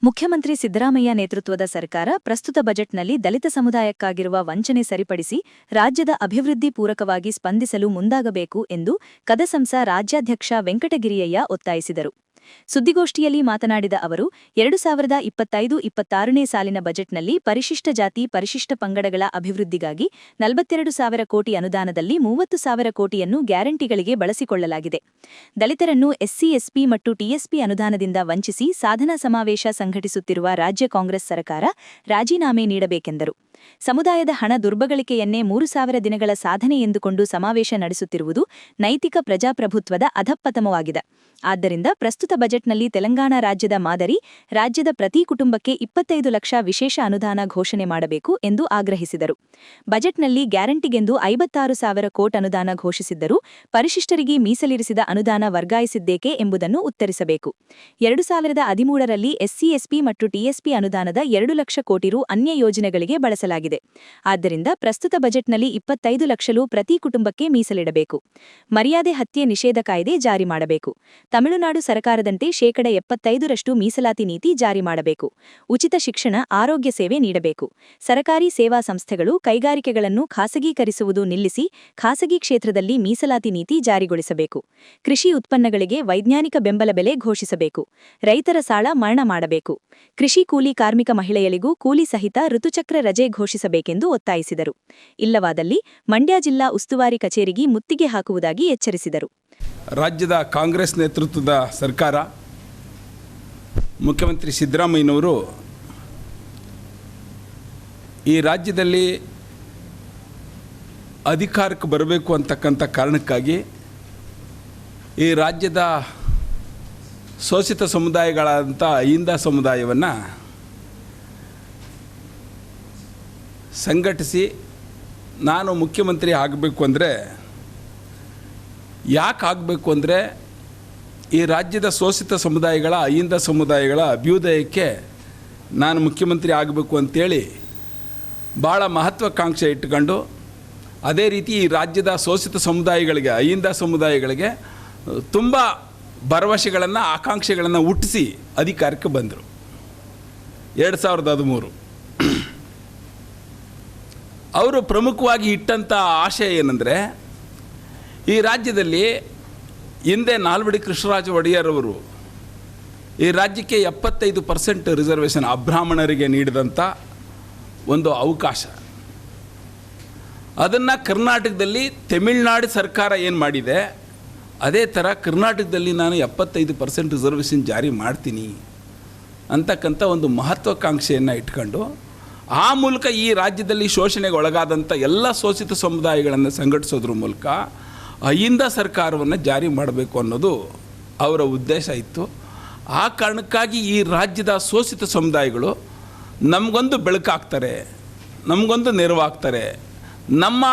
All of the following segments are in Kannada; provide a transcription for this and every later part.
ಮುಖ್ಯಮಂತ್ರಿ ಸಿದ್ದರಾಮಯ್ಯ ನೇತೃತ್ವದ ಸರ್ಕಾರ ಪ್ರಸ್ತುತ ಬಜೆಟ್ನಲ್ಲಿ ದಲಿತ ಸಮುದಾಯಕ್ಕಾಗಿರುವ ವಂಚನೆ ಸರಿಪಡಿಸಿ ರಾಜ್ಯದ ಅಭಿವೃದ್ಧಿ ಪೂರಕವಾಗಿ ಸ್ಪಂದಿಸಲು ಮುಂದಾಗಬೇಕು ಎಂದು ಕದಸಂಸ ರಾಜ್ಯಾಧ್ಯಕ್ಷ ವೆಂಕಟಗಿರಿಯಯ್ಯ ಒತ್ತಾಯಿಸಿದರು. ಸುದ್ದಿಗೋಷ್ಠಿಯಲ್ಲಿ ಮಾತನಾಡಿದ ಅವರು 2025-26ನೇ ಸಾಲಿನ ಬಜೆಟ್ನಲ್ಲಿ ಪರಿಶಿಷ್ಟ ಜಾತಿ ಪರಿಶಿಷ್ಟ ಪಂಗಡಗಳ ಅಭಿವೃದ್ಧಿಗಾಗಿ 42,000 ಕೋಟಿ ಅನುದಾನದಲ್ಲಿ 30,000 ಕೋಟಿಯನ್ನು ಗ್ಯಾರಂಟಿಗಳಿಗೆ ಬಳಸಿಕೊಳ್ಳಲಾಗಿದೆ. ದಲಿತರನ್ನು ಎಸ್ಸಿ ಎಸ್ಪಿ ಮತ್ತು ಟಿಎಸ್ಪಿ ಅನುದಾನದಿಂದ ವಂಚಿಸಿ ಸಾಧನಾ ಸಮಾವೇಶ ಸಂಘಟಿಸುತ್ತಿರುವ ರಾಜ್ಯ ಕಾಂಗ್ರೆಸ್ ಸರ್ಕಾರ ರಾಜೀನಾಮೆ ನೀಡಬೇಕೆಂದರು. ಸಮುದಾಯದ ಹಣ ದುರ್ಬಳಕೆಯನ್ನೇ 3,000 ದಿನಗಳ ಸಾಧನೆ ಎಂದುಕೊಂಡು ಸಮಾವೇಶ ನಡೆಸುತ್ತಿರುವುದು ನೈತಿಕ ಪ್ರಜಾಪ್ರಭುತ್ವದ ಅಧಃಪತನವಾಗಿದೆ. ಆದ್ದರಿಂದ ಪ್ರಸ್ತುತ ಬಜೆಟ್ನಲ್ಲಿ ತೆಲಂಗಾಣ ರಾಜ್ಯದ ಮಾದರಿ ರಾಜ್ಯದ ಪ್ರತಿ ಕುಟುಂಬಕ್ಕೆ 25 ಲಕ್ಷ ವಿಶೇಷ ಅನುದಾನ ಘೋಷಣೆ ಮಾಡಬೇಕು ಎಂದು ಆಗ್ರಹಿಸಿದರು. ಬಜೆಟ್ನಲ್ಲಿ ಗ್ಯಾರಂಟಿಗೆಂದು 56,000 ಕೋಟಿ ಅನುದಾನ ಘೋಷಿಸಿದ್ದರೂ ಪರಿಶಿಷ್ಟರಿಗೆ ಮೀಸಲಿರಿಸಿದ ಅನುದಾನ ವರ್ಗಾಯಿಸಿದ್ದೇಕೆ ಎಂಬುದನ್ನು ಉತ್ತರಿಸಬೇಕು. 2013ರಲ್ಲಿ ಎಸ್ಸಿ ಎಸ್ಪಿ ಮತ್ತು ಟಿಎಸ್ಪಿ ಅನುದಾನದ 2 ಲಕ್ಷ ಕೋಟಿ ರು ಅನ್ಯ ಯೋಜನೆಗಳಿಗೆ ಬಳಸಲಾಗಿದೆ. ಆದ್ದರಿಂದ ಪ್ರಸ್ತುತ ಬಜೆಟ್ನಲ್ಲಿ 25 ಲಕ್ಷ ರು ಪ್ರತಿ ಕುಟುಂಬಕ್ಕೆ ಮೀಸಲಿಡಬೇಕು. ಮರ್ಯಾದೆ ಹತ್ಯೆ ನಿಷೇಧ ಕಾಯ್ದೆ ಜಾರಿ ಮಾಡಬೇಕು. ತಮಿಳುನಾಡು ಸರ್ಕಾರದಂತೆ 75% ಮೀಸಲಾತಿ ನೀತಿ ಜಾರಿ ಮಾಡಬೇಕು. ಉಚಿತ ಶಿಕ್ಷಣ ಆರೋಗ್ಯ ಸೇವೆ ನೀಡಬೇಕು. ಸರಕಾರಿ ಸೇವಾ ಸಂಸ್ಥೆಗಳು ಕೈಗಾರಿಕೆಗಳನ್ನು ಖಾಸಗೀಕರಿಸುವುದು ನಿಲ್ಲಿಸಿ ಖಾಸಗಿ ಕ್ಷೇತ್ರದಲ್ಲಿ ಮೀಸಲಾತಿ ನೀತಿ ಜಾರಿಗೊಳಿಸಬೇಕು. ಕೃಷಿ ಉತ್ಪನ್ನಗಳಿಗೆ ವೈಜ್ಞಾನಿಕ ಬೆಂಬಲ ಬೆಲೆ ಘೋಷಿಸಬೇಕು. ರೈತರ ಸಾಲ ಮನ್ನಾ ಮಾಡಬೇಕು. ಕೃಷಿ ಕೂಲಿ ಕಾರ್ಮಿಕ ಮಹಿಳೆಯರಿಗೂ ಕೂಲಿ ಸಹಿತ ಋತುಚಕ್ರ ರಜೆ ಘೋಷಿಸಬೇಕೆಂದು ಒತ್ತಾಯಿಸಿದರು. ಇಲ್ಲವಾದಲ್ಲಿ ಮಂಡ್ಯ ಜಿಲ್ಲಾ ಉಸ್ತುವಾರಿ ಕಚೇರಿಗೆ ಮುತ್ತಿಗೆ ಹಾಕುವುದಾಗಿ ಎಚ್ಚರಿಸಿದರು. ರಾಜ್ಯದ ಕಾಂಗ್ರೆಸ್ ನೇತೃತ್ವದ ಸರ್ಕಾರ ಮುಖ್ಯಮಂತ್ರಿ ಸಿದ್ದರಾಮಯ್ಯನವರು ಈ ರಾಜ್ಯದಲ್ಲಿ ಅಧಿಕಾರಕ್ಕೆ ಬರಬೇಕು ಅಂತಕ್ಕಂಥ ಕಾರಣಕ್ಕಾಗಿ ಈ ರಾಜ್ಯದ ಶೋಷಿತ ಸಮುದಾಯಗಳಾದಂಥ ಅಹಿಂದ ಸಮುದಾಯವನ್ನು ಸಂಘಟಿಸಿ ನಾನು ಮುಖ್ಯಮಂತ್ರಿ ಆಗಬೇಕು ಅಂದರೆ ಯಾಕೆ ಆಗಬೇಕು ಅಂದರೆ ಈ ರಾಜ್ಯದ ಶೋಷಿತ ಸಮುದಾಯಗಳ ಅಹಿಂದ ಸಮುದಾಯಗಳ ಅಭ್ಯುದಯಕ್ಕೆ ನಾನು ಮುಖ್ಯಮಂತ್ರಿ ಆಗಬೇಕು ಅಂತೇಳಿ ಭಾಳ ಮಹತ್ವಾಕಾಂಕ್ಷೆ ಇಟ್ಟುಕೊಂಡು ಅದೇ ರೀತಿ ಈ ರಾಜ್ಯದ ಶೋಷಿತ ಸಮುದಾಯಗಳಿಗೆ ಅಹಿಂದ ಸಮುದಾಯಗಳಿಗೆ ತುಂಬ ಭರವಸೆಗಳನ್ನು ಆಕಾಂಕ್ಷೆಗಳನ್ನು ಹುಟ್ಟಿಸಿ ಅಧಿಕಾರಕ್ಕೆ ಬಂದರು. 2013 ಅವರು ಪ್ರಮುಖವಾಗಿ ಇಟ್ಟಂಥ ಆಶಯ ಏನಂದರೆ ಈ ರಾಜ್ಯದಲ್ಲಿ ಹಿಂದೆ ನಾಲ್ವಡಿ ಕೃಷ್ಣರಾಜ ಒಡೆಯರ್ ಅವರು ಈ ರಾಜ್ಯಕ್ಕೆ 75% ರಿಸರ್ವೇಷನ್ ಅಬ್ರಾಹ್ಮಣರಿಗೆ ನೀಡಿದಂಥ ಒಂದು ಅವಕಾಶ, ಅದನ್ನು ಕರ್ನಾಟಕದಲ್ಲಿ ತಮಿಳುನಾಡು ಸರ್ಕಾರ ಏನು ಮಾಡಿದೆ ಅದೇ ಥರ ಕರ್ನಾಟಕದಲ್ಲಿ ನಾನು 75% ರಿಸರ್ವೇಷನ್ ಜಾರಿ ಮಾಡ್ತೀನಿ ಅಂತಕ್ಕಂಥ ಒಂದು ಮಹತ್ವಾಕಾಂಕ್ಷೆಯನ್ನು ಇಟ್ಕೊಂಡು ಆ ಮೂಲಕ ಈ ರಾಜ್ಯದಲ್ಲಿ ಶೋಷಣೆಗೆ ಒಳಗಾದಂಥ ಎಲ್ಲ ಶೋಷಿತ ಸಮುದಾಯಗಳನ್ನು ಸಂಘಟಿಸೋದ್ರ ಮೂಲಕ ಅಹಿಂದ ಸರ್ಕಾರವನ್ನು ಜಾರಿ ಮಾಡಬೇಕು ಅನ್ನೋದು ಅವರ ಉದ್ದೇಶ ಇತ್ತು. ಆ ಕಾರಣಕ್ಕಾಗಿ ಈ ರಾಜ್ಯದ ಶೋಷಿತ ಸಮುದಾಯಗಳು ನಮಗೊಂದು ಬೆಳಕಾಗ್ತಾರೆ, ನಮಗೊಂದು ನೆರವಾಗ್ತಾರೆ, ನಮ್ಮ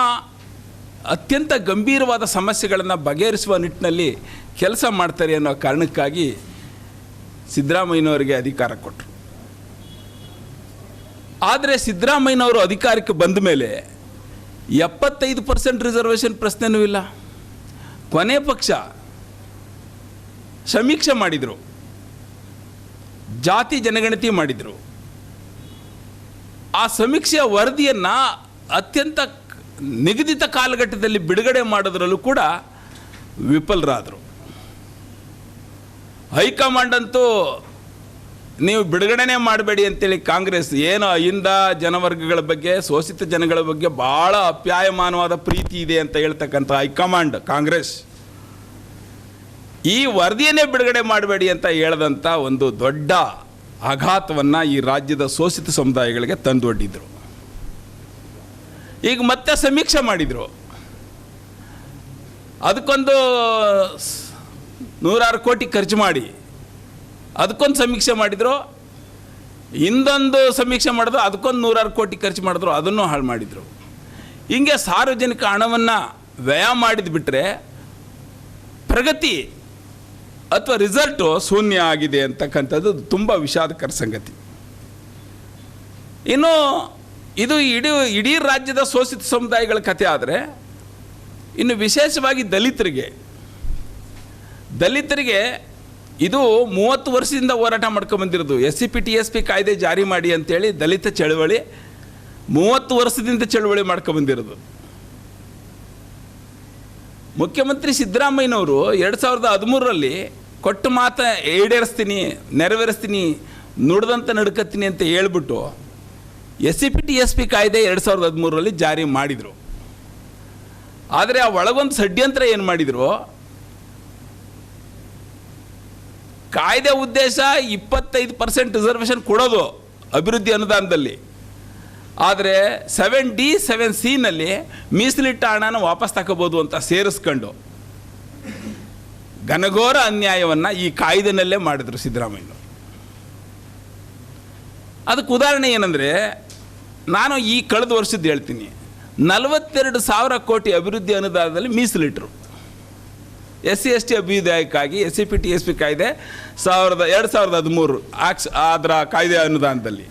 ಅತ್ಯಂತ ಗಂಭೀರವಾದ ಸಮಸ್ಯೆಗಳನ್ನು ಬಗೆಹರಿಸುವ ನಿಟ್ಟಿನಲ್ಲಿ ಕೆಲಸ ಮಾಡ್ತಾರೆ ಅನ್ನೋ ಕಾರಣಕ್ಕಾಗಿ ಸಿದ್ದರಾಮಯ್ಯನವರಿಗೆ ಅಧಿಕಾರ ಕೊಟ್ಟರು. ಆದರೆ ಸಿದ್ದರಾಮಯ್ಯನವರು ಅಧಿಕಾರಕ್ಕೆ ಬಂದ ಮೇಲೆ 75% ರಿಸರ್ವೇಷನ್ ಪ್ರಶ್ನೆನೂ ಇಲ್ಲ. ಕೊನೆ ಪಕ್ಷ ಸಮೀಕ್ಷೆ ಮಾಡಿದರು, ಜಾತಿ ಜನಗಣತಿ ಮಾಡಿದರು. ಆ ಸಮೀಕ್ಷೆಯ ವರದಿಯನ್ನು ಅತ್ಯಂತ ನಿಗದಿತ ಕಾಲಘಟ್ಟದಲ್ಲಿ ಬಿಡುಗಡೆ ಮಾಡೋದ್ರಲ್ಲೂ ಕೂಡ ವಿಫಲರಾದರು. ಹೈಕಮಾಂಡ್ ಅಂತೂ ನೀವು ಬಿಡುಗಡೆನೇ ಮಾಡಬೇಡಿ ಅಂತೇಳಿ ಕಾಂಗ್ರೆಸ್ ಏನು ಅಹಿಂದ ಜನವರ್ಗಗಳ ಬಗ್ಗೆ ಶೋಷಿತ ಜನಗಳ ಬಗ್ಗೆ ಭಾಳ ಅಪ್ಯಾಯಮಾನವಾದ ಪ್ರೀತಿ ಇದೆ ಅಂತ ಹೇಳ್ತಕ್ಕಂಥ ಹೈಕಮಾಂಡ್ ಕಾಂಗ್ರೆಸ್ ಈ ವರದಿಯನ್ನೇ ಬಿಡುಗಡೆ ಮಾಡಬೇಡಿ ಅಂತ ಹೇಳದಂಥ ಒಂದು ದೊಡ್ಡ ಆಘಾತವನ್ನು ಈ ರಾಜ್ಯದ ಶೋಷಿತ ಸಮುದಾಯಗಳಿಗೆ ತಂದೊಡ್ಡಿದ್ರು. ಈಗ ಮತ್ತೆ ಸಮೀಕ್ಷೆ ಮಾಡಿದರು, ಅದಕ್ಕೊಂದು 100 ಕೋಟಿ ಖರ್ಚು ಮಾಡಿ ಅದಕ್ಕೊಂದು ಸಮೀಕ್ಷೆ ಮಾಡಿದರು, ಇನ್ನೊಂದು ಸಮೀಕ್ಷೆ ಮಾಡಿದ್ರು, ಅದಕ್ಕೊಂದು 100 ಕೋಟಿ ಖರ್ಚು ಮಾಡಿದ್ರು, ಅದನ್ನು ಹಾಳು ಮಾಡಿದರು. ಹಿಂಗೆ ಸಾರ್ವಜನಿಕ ಹಣವನ್ನು ವ್ಯಯ ಮಾಡಿದ ಬಿಟ್ಟರೆ ಪ್ರಗತಿ ಅಥವಾ ರಿಸಲ್ಟು ಶೂನ್ಯ ಆಗಿದೆ ಅಂತಕ್ಕಂಥದ್ದು ತುಂಬ ವಿಷಾದಕರ ಸಂಗತಿ. ಇನ್ನು ಇದು ಇಡೀ ರಾಜ್ಯದ ಶೋಷಿತ ಸಮುದಾಯಗಳ ಕಥೆ ಆದರೆ, ಇನ್ನು ವಿಶೇಷವಾಗಿ ದಲಿತರಿಗೆ ಇದು 30 ವರ್ಷದಿಂದ ಹೋರಾಟ ಮಾಡ್ಕೊಂಬಂದಿರೋದು. SCPTSP ಕಾಯ್ದೆ ಜಾರಿ ಮಾಡಿ ಅಂತೇಳಿ ದಲಿತ ಚಳವಳಿ 30 ವರ್ಷದಿಂದ ಚಳವಳಿ ಮಾಡ್ಕೊಂಬಂದಿರೋದು. ಮುಖ್ಯಮಂತ್ರಿ ಸಿದ್ದರಾಮಯ್ಯನವರು 2013ರಲ್ಲಿ ಕೊಟ್ಟ ಮಾತ ಈಡೇರಿಸ್ತೀನಿ, ನೆರವೇರಿಸ್ತೀನಿ, ನುಡಿದಂತೆ ನಡ್ಕತ್ತೀನಿ ಅಂತ ಹೇಳ್ಬಿಟ್ಟು SCPTSP ಕಾಯ್ದೆ 2013ರಲ್ಲಿ ಜಾರಿ ಮಾಡಿದರು. ಆದರೆ ಆ ಒಳಗೊಂದು ಷಡ್ಯಂತ್ರ ಏನು ಮಾಡಿದರು, ಕಾಯ್ದೆ ಉದ್ದೇಶ 25% ರಿಸರ್ವೇಷನ್ ಕೊಡೋದು ಅಭಿವೃದ್ಧಿ ಅನುದಾನದಲ್ಲಿ. ಆದರೆ 7D 7Cನಲ್ಲಿ ಮೀಸಲಿಟ್ಟ ಹಣನ ವಾಪಸ್ ತಗೋಬೋದು ಅಂತ ಸೇರಿಸ್ಕೊಂಡು ಘನಘೋರ ಅನ್ಯಾಯವನ್ನು ಈ ಕಾಯ್ದೆನಲ್ಲೇ ಮಾಡಿದರು ಸಿದ್ದರಾಮಯ್ಯ. ಅದಕ್ಕೆ ಉದಾಹರಣೆ ಏನಂದರೆ, ನಾನು ಈ ಕಳೆದ ವರ್ಷದ್ದು ಹೇಳ್ತೀನಿ. 42,000 ಕೋಟಿ ಅಭಿವೃದ್ಧಿ ಅನುದಾನದಲ್ಲಿ ಮೀಸಲಿಟ್ಟರು SC/ST ಅಭ್ಯುದಯಕ್ಕಾಗಿ. SCPTSP ಕಾಯ್ದೆ 2013 ಅದರ ಕಾಯ್ದೆ ಅನುದಾನದಲ್ಲಿ.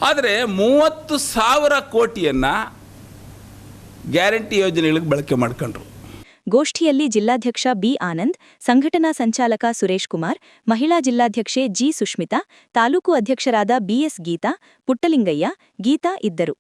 ಆದರೆ 30,000 ಕೋಟಿಯನ್ನು ಗ್ಯಾರಂಟಿ ಯೋಜನೆಗಳಿಗೆ ಬಳಕೆ ಮಾಡ್ಕೊಂಡ್ರು. ಗೋಷ್ಠಿಯಲ್ಲಿ ಜಿಲ್ಲಾಧ್ಯಕ್ಷ ಬಿ ಆನಂದ್, ಸಂಘಟನಾ ಸಂಚಾಲಕ ಸುರೇಶ್ ಕುಮಾರ್, ಮಹಿಳಾ ಜಿಲ್ಲಾಧ್ಯಕ್ಷೆ ಜಿ ಸುಷ್ಮಿತಾ, ತಾಲೂಕು ಅಧ್ಯಕ್ಷರಾದ BS ಗೀತಾ, ಪುಟ್ಟಲಿಂಗಯ್ಯ, ಗೀತಾ ಇದ್ದರು.